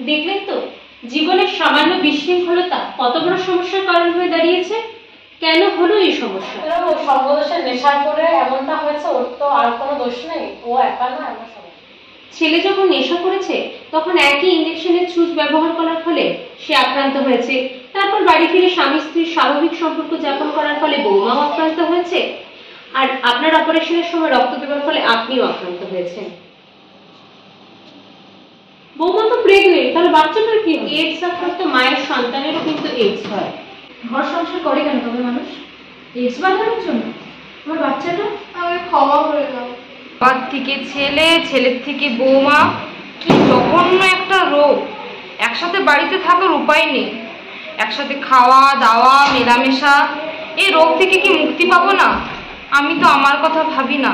দেখলেন তো জীবনের সামান্য বিশৃঙ্খলতা কত বড় সমস্যার কারণ হয়ে দাঁড়িয়েছে। কেন হলো এই সমস্যা? সর্বদোষে নেশা করে এমনটা হয়েছে, ওর তো আর কোনো দোষ নেই, ও একা না, আমার সবাই। ছেলে যখন নেশা করেছে তখন একই ইঞ্জেকশনের ছুঁচ ব্যবহার করার ফলে সে আক্রান্ত হয়েছে। তারপর বাড়ি ফিরে স্বামী স্ত্রীর স্বাভাবিক সম্পর্ক যাপন করার ফলে বৌমাও আক্রান্ত হয়েছে। আর আপনার অপারেশনের সময় রক্ত দেওয়ার ফলে আপনিও আক্রান্ত হয়েছেন। বৌমা তো প্রেগনেন্ট, তাহলে বাচ্চাটার কি? এইডস আক্রান্ত মায়ের সন্তানেরও কিন্তু এইডস হয়। ঘর সংসার করে কেন তবে মানুষ? এইডস বাঁধানোর জন্য? আমার বাচ্চাটা আমাকে ক্ষমা করে দাও। বাবার থেকে ছেলে, ছেলের থেকে বৌমা, কি জঘন্য একটা রোগ। একসাথে বাড়িতে থাকার উপায় নেই, একসাথে খাওয়া দাওয়া মেলামেশা, এই রোগ থেকে কি মুক্তি পাবো না? আমি তো আমার কথা ভাবি না,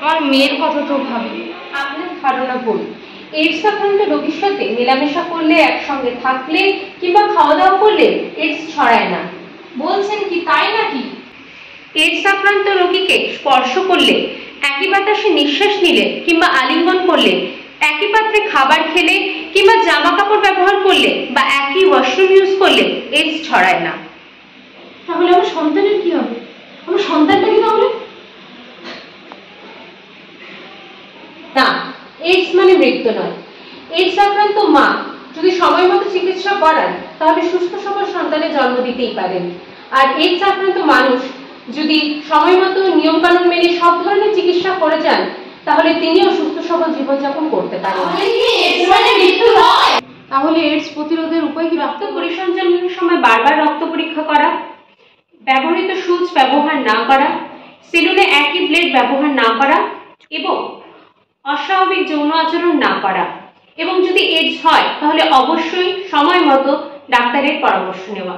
আমার মেয়ের কথা তো ভাবি। আপনার ধারণা ভুল। এইডস আক্রান্ত রোগীর সাথে মেলামেশা করলে, একসঙ্গে থাকলে কিংবা খাওয়া দাওয়া করলে এইডস ছড়ায় না। বলছেন কি, তাই নাকি? এইডস আক্রান্ত রোগীকে স্পর্শ করলে, একই বাতাসে নিঃশ্বাস নিলে কিংবা আলিঙ্গন করলে, একই পাত্রে খাবার খেলে কিংবা জামা কাপড় ব্যবহার করলে বা একই ওয়াশরুম ইউজ করলে এইডস ছড়ায় না। তাহলে আমার সন্তানের কি হবে? আমার সন্তানটা কি তাহলে? না, এইডস মানে মৃত্যু নয়। এইডস আক্রান্ত মা যদি সময় মতো চিকিৎসা করান তাহলে সুস্থ সবল সন্তানের জন্ম দিতেই পারেন। আর এইডস আক্রান্ত মানুষ যদি সময় মতো নিয়ম কানুন মেনে সব ধরনের চিকিৎসা করে যান তাহলে তিনিও সুস্থ সবল জীবনযাপন করতে পারেন। তাহলে এইডস প্রতিরোধের উপায় কি? রক্ত পরিসঞ্চালনের সময় বারবার রক্ত পরীক্ষা করা, ব্যবহৃত সূচ ব্যবহার না করা, সেলুনে একই ব্লেড ব্যবহার না করা এবং অস্বাভাবিক যৌন আচরণ না করা। এবং যদি এইডস হয় তাহলে অবশ্যই সময় মতো ডাক্তারের পরামর্শ নেওয়া।